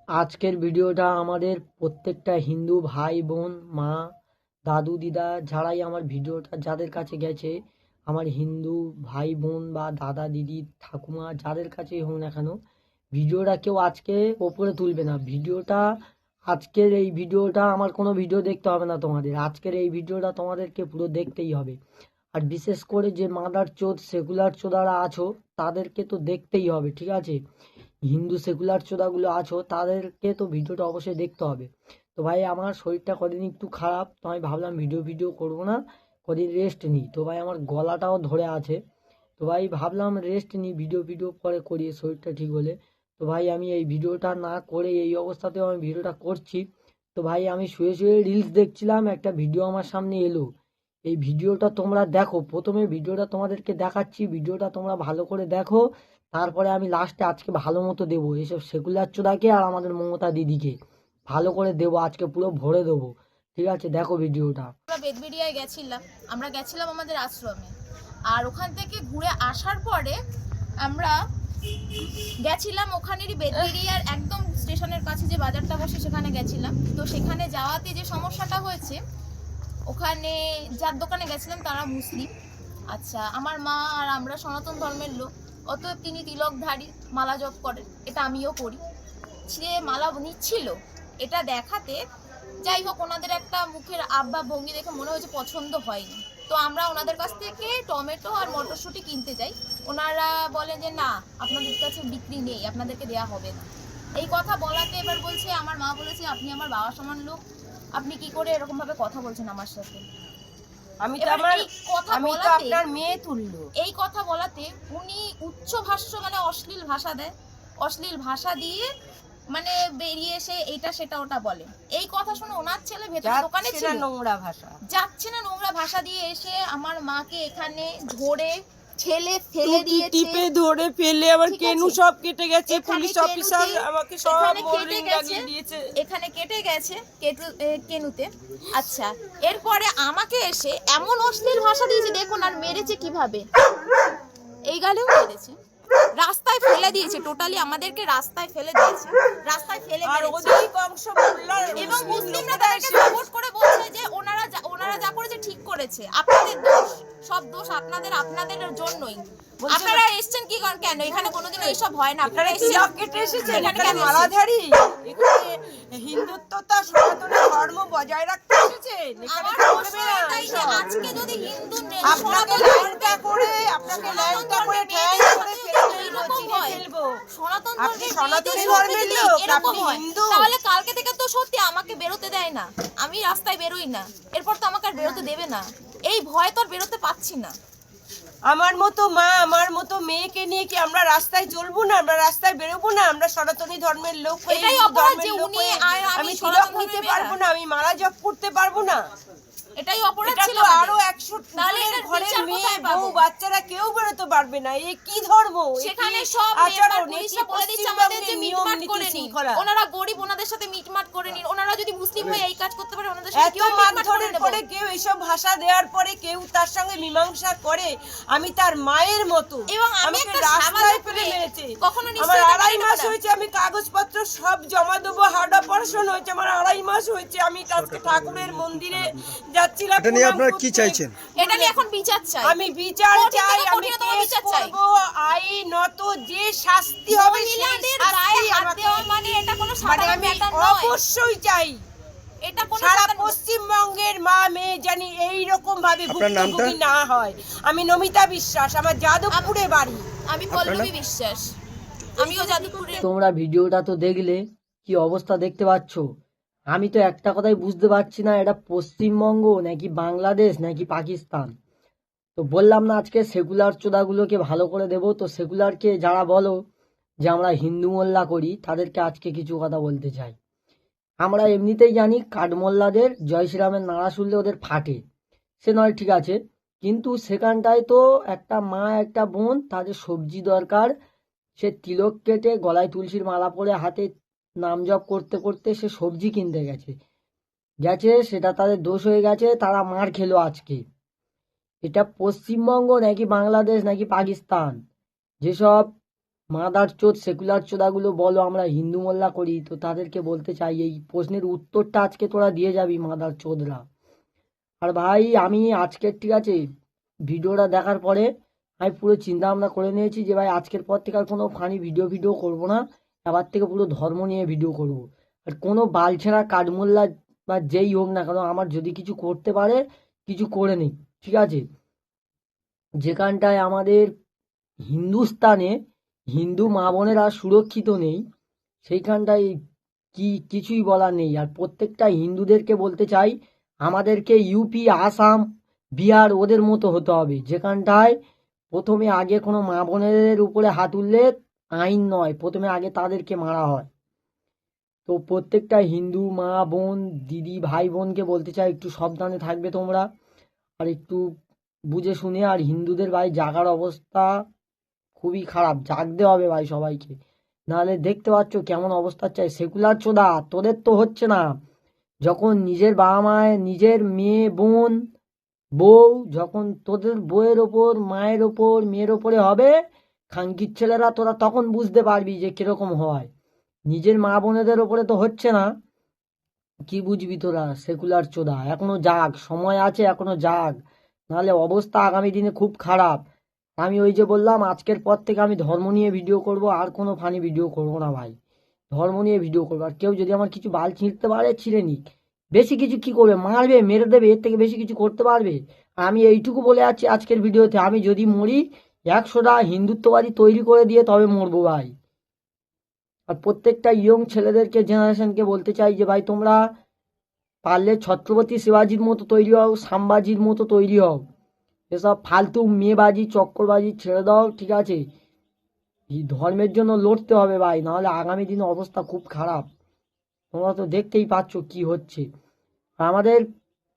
আজকের ভিডিওটা আমাদের প্রত্যেকটা হিন্দু ভাই বোন মা দাদু দিদা যারাই আমার ভিডিওটা যাদের কাছে গেছে, আমার হিন্দু ভাই বোন বা দাদা দিদি ঠাকুমা যাদের কাছেই হোক না কেন, ভিডিওটা কেউ আজকে ওপরে তুলবে না। আজকের এই ভিডিওটা আমার কোনো ভিডিও দেখতে হবে না, তোমাদের আজকের এই ভিডিওটা তোমাদেরকে পুরো দেখতেই হবে। আর বিশেষ করে যে মাদার চোদ সেকুলার চোদারা আছো তাদেরকে তো দেখতেই হবে, ঠিক আছে? হিন্দু সেকুলার চোদাগুলো আছো তাদেরকে তো ভিডিওটা অবশ্যই দেখতে হবে। তো ভাই আমার শরীরটা কদিন একটু খারাপ, তো আমি ভাবলাম ভিডিও করবো না, কদিন রেস্ট নিই। তো ভাই আমার গলাটাও ধরে আছে, তো ভাই ভাবলাম রেস্ট নিই, ভিডিও পরে করি শরীরটা ঠিক হলে। তো ভাই আমি এই ভিডিওটা না করে এই অবস্থাতেও আমি ভিডিওটা করছি। তো ভাই আমি শুয়ে শুয়ে রিলস দেখছিলাম, একটা ভিডিও আমার সামনে এলো। এই ভিডিওটা তোমরা দেখো, প্রথমে ভিডিওটা তোমাদেরকে দেখাচ্ছি, ভিডিওটা তোমরা ভালো করে দেখো, তারপরে আমি লাস্টে আজকে ভালো মতো দেবো এইসব সেকুলার চোদাকে আর আমাদের মমতা দিদিকে ভালো করে দেবো, আজকে পুরো ভরে দেবো, ঠিক আছে? দেখো ভিডিওটা। আমরা বেদবেরিয়ায় গেছিলাম আমাদের আশ্রমে। আর ওখান থেকে ঘুরে আসার পরে আমরা গেছিলাম ওখানেরই বেদবেরিয়ার একদম স্টেশনের কাছে যে বাজারটা বসে সেখানে গেছিলাম। তো সেখানে যাওয়াতে যে সমস্যাটা হয়েছে, ওখানে যার দোকানে গেছিলাম তারা মুসলিম। আচ্ছা, আমার মা আর আমরা সনাতন ধর্মের লোক, অতএব তিনি তিলকধারী, মালা জপ করেন, এটা আমিও করি। সে মালা নিচ্ছিল, এটা দেখাতে যাই হোক ওনাদের একটা মুখের আব্বা ভঙ্গি দেখে মনে হয়েছে পছন্দ হয়নি। তো আমরা ওনাদের কাছ থেকে টমেটো আর মটরশুঁটি কিনতে যাই। ওনারা বলেন যে না, আপনাদের কাছে বিক্রি নেই, আপনাদেরকে দেওয়া হবে না। এই কথা বলাতে এবার বলছে, আমার মা বলেছে আপনি আমার বাবা সমান লোক, আপনি কি করে এরকম ভাবে কথা বলছেন আমার সাথে? আপনার মেয়ে তুললো। এই কথা বলাতে উনি উচ্চ ভাষ্য মানে অশ্লীল ভাষা দেয়, অশ্লীল ভাষা দিয়ে মানে বেরিয়ে এসে এইটা সেটা ওটা বলে। এই কথা শুনে ওনার ছেলে ভেতরে দোকানে ছিল, নোংরা ভাষা দিয়ে এসে আমার মাকে এখানে ধরে ঠেলে ফেলে দিয়েছে, টিপে ধরে ফেলে আবার কেনু সব কেটে গেছে, পুলিশ অফিসার আমাকে সব মোল্ডিং লাগিয়ে দিয়েছে, এখানে কেটে গেছে কেনুতে। আচ্ছা, এরপরে আমাকে এসে এমন অশ্লীল ভাষা দিয়েছে, দেখুন আর মেরেছে কিভাবে, এই গালেও মেরেছে, রাস্তায় ফেলে দিয়েছে, টোটালি আমাদেরকে রাস্তায় ফেলে দিয়েছে, রাস্তায় ফেলে এবং মুসলিমরা তাদেরকে সাপোর্ট করে বলছে যে ওনারা যা করেছে ঠিক করেছে, আপনাদের দোষ, সব দোষ আপনাদের জন্যই। আপনারা এসেছেন কি কেন? এখানে কোনোদিন এইসব হয় না। আপনারা এসেছেন এখানে মালাধারী, এখানে হিন্দুত্বতা সনাতন ধর্ম বজায় রাখতে এসেছেন। আজকে যদি হিন্দু আপনাকে ল্যাংটা করে ঠ্যাং করে ফেলবো, সনাতন ধর্মের লোক, আপনি হিন্দু, তাহলে কালকে থেকে তো সত্যি আমাকে বেরোতে দেয় না, আমি রাস্তায় বেরোই না, এরপর তো আমাকে আর বেরোতে দেবে না। এই ভয় তো আর বেরোতে পাচ্ছি না। আমার মতো মা, আমার মতো মেয়েকে নিয়ে কি আমরা রাস্তায় চলবো না? আমরা রাস্তায় বেরোবো না? আমরা সনাতনী ধর্মের লোক, এটাই অপরাধ যে উনি আমি তিলক নিতে পারবো না, আমি মালা জপ করতে পারবো না, এটাই অপরাধ ছিল। আরো 100 ঘরের মেয়ে বউ বাচ্চারা কেউ বেরোতে পারবে না। এই কি ধর্ম? সেখানে সব পুলিশরা বলে দিচ্ছে আমাদের যে মিটমাট করে নিন, ওনারা গরিব, ওনাদের সাথে মিটমাট করে নিন, ওনারা যদি মুসলিম হয়ে এই কাজ করতে পারে ওনাদের সাথে কেউ মিটমাট করে নেব। পরে কেউ এইসব ভাষা দেওয়ার পরে কেউ তার সঙ্গে মীমাংসা করে, আমি তার মায়ের মতো, এবং আমি রাস্তায় ফেলে মেরেছে। কখনো আমার 2.5 মাস হয়েছে, আমি কাগজপত্র সব জমা দেবো, হার্ট অপারেশন হয়েছে, আমার 2.5 মাস হয়েছে। আমি আজকে ঠাকুরের মন্দিরে যাচ্ছিলাম। এটা নিয়ে আপনারা কি চাইছেন? এটা নিয়ে এখন বিচার চাই, আমি বিচার চাই, আমি কেস করব, আইনত যে শাস্তি হবে মহিলাদের গায়ে হাত দেওয়া মানে এটা কোনো সাধারণ ব্যাপার নয়, অবশ্যই চাই। এটা কোনো সারা পশ্চিমবঙ্গের মা মেয়ে জানি এই রকম ভাবে ভুক্তভোগী না হয়। আমি নমিতা বিশ্বাস, আমার যাদবপুরে বাড়ি। আমি পল্লবী বিশ্বাস, আমিও যাদবপুরে। তোমরা ভিডিওটা তো দেখলে, কি অবস্থা দেখতে পাচ্ছ? আমি তো একটা কথাই বুঝতে পারছি না, এটা পশ্চিমবঙ্গ নাকি বাংলাদেশ নাকি পাকিস্তান। তো বললাম না আজকে সেকুলার চোদাগুলোকে ভালো করে দেব। তো সেকুলারকে যারা বলো যে আমরা হিন্দু মোল্লা করি, তাদেরকে আজকে কিছু কথা বলতে চাই। আমরা এমনিতেই জানি কাঠমোল্লাদের জয় শ্রীরামের নাড়া শুনলে ওদের ফাটে, সে নয় ঠিক আছে, কিন্তু সেখানটায় তো একটা মা একটা বোন, তাদের সবজি দরকার, সে তিলক কেটে গলায় তুলসীর মালা পরে হাতে নাম জপ করতে করতে সে সবজি কিনতে গেছে, সেটা তাদের দোষ হয়ে গেছে, তারা মার খেলো আজকে। এটা পশ্চিমবঙ্গ নাকি বাংলাদেশ নাকি পাকিস্তান? যেসব মাদার চোদ সেকুলার চোদাগুলো বলো আমরা হিন্দু মোল্লা করি, তো তাদেরকে বলতে চাই এই প্রশ্নের উত্তরটা আজকে তোরা দিয়ে যাবি মাদার চোদরা। আর ভাই আমি আজকের ঠিক আছে ভিডিওটা দেখার পরে আমি পুরো চিন্তা ভাবনা করে নিয়েছি যে ভাই আজকের পর থেকে আর কোনো ফানি ভিডিও করবো না, এবার থেকে পুরো ধর্ম নিয়ে ভিডিও করব। আর কোনো বালছেড়া কাঠমোল্লা বা যেই হোক না কেন আমার যদি কিছু করতে পারে কিছু করে নিক, ঠিক আছে। যেখানটায় আমাদের হিন্দুস্তানে হিন্দু মা বোনেরা সুরক্ষিত নেই সেইখানটায় কিছুই বলার নেই। আর প্রত্যেকটা হিন্দুদেরকে বলতে চাই আমাদেরকে ইউপি, আসাম, বিহার ওদের মতো হতে হবে, যেখানটায় প্রথমে আগে কোনো মা বোনের উপরে হাত উঠলে আইন নয়, প্রথমে আগে তাদেরকে মারা হয়। তো প্রত্যেকটা হিন্দু মা বোন দিদি ভাই বোনকে বলতে চাই একটু সাবধানে থাকবে তোমরা, আর একটু বুঝে শুনে। আর হিন্দুদের ভাই জাগার অবস্থা খুবই খারাপ, জাগতে হবে ভাই সবাইকে, নাহলে দেখতে পাচ্ছ কেমন অবস্থা চাই। সেকুলার চোদা তোদের তো হচ্ছে না, যখন নিজের বাবা মায়ের নিজের মেয়ে বোন বউ যখন তোদের বউয়ের ওপর মায়ের ওপর মেয়ের ওপরে হবে খানকির ছেলেরা, তোরা তখন বুঝতে পারবি যে কিরকম হয়। নিজের মা বোনেদের ওপরে তো হচ্ছে না, কি বুঝবি তোরা সেকুলার চোদা। এখনো জাগ, সময় আছে, এখনো জাগ, নাহলে অবস্থা আগামী দিনে খুব খারাপ। আমি ওই যে বললাম আজকের পর থেকে আমি ধর্ম নিয়ে ভিডিও করব, আর কোনো ফানি ভিডিও করব না ভাই, ধর্ম নিয়ে ভিডিও করবো। আর কেউ যদি আমার কিছু বাল ছিঁড়তে পারে ছিঁড়ে নিক, বেশি কিছু কি করবে, মারবে মেরে দেবে, এর থেকে বেশি কিছু করতে পারবে। আমি এইটুকু বলে যাচ্ছি আজকের ভিডিওতে, আমি যদি মরি 100টা হিন্দুত্ববাদী তৈরি করে দিয়ে তবে মরবো ভাই। আর প্রত্যেকটা ইয়ং ছেলেদেরকে জেনারেশনকে বলতে চাই যে ভাই তোমরা পারলে ছত্রপতি শিবাজির মতো তৈরি হও, সাম্বাজির মতো তৈরি হও, এসব ফালতু মেয়েবাজি চক্করবাজি ছেড়ে দাও, ঠিক আছে। এই ধর্মের জন্য লড়তে হবে ভাই, নাহলে আগামী দিনে অবস্থা খুব খারাপ। তোমরা তো দেখতেই পাচ্ছ কি হচ্ছে। আর আমাদের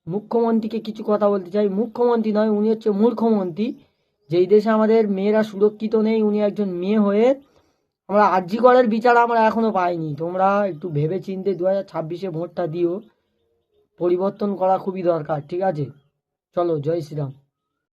মুখ্যমন্ত্রীকে কিছু কথা বলতে চাই, মুখ্যমন্ত্রী নয় উনি হচ্ছে মূর্খমন্ত্রী। যেই দেশে আমাদের মেয়েরা সুরক্ষিত নেই উনি একজন মেয়ে হয়ে, আমরা আরজি করের বিচার আমরা এখনো পাইনি। তোমরা একটু ভেবে চিনতে 2026-এ ভোটটা দিও, পরিবর্তন করা খুবই দরকার, ঠিক আছে। চলো, জয় শ্রীরাম।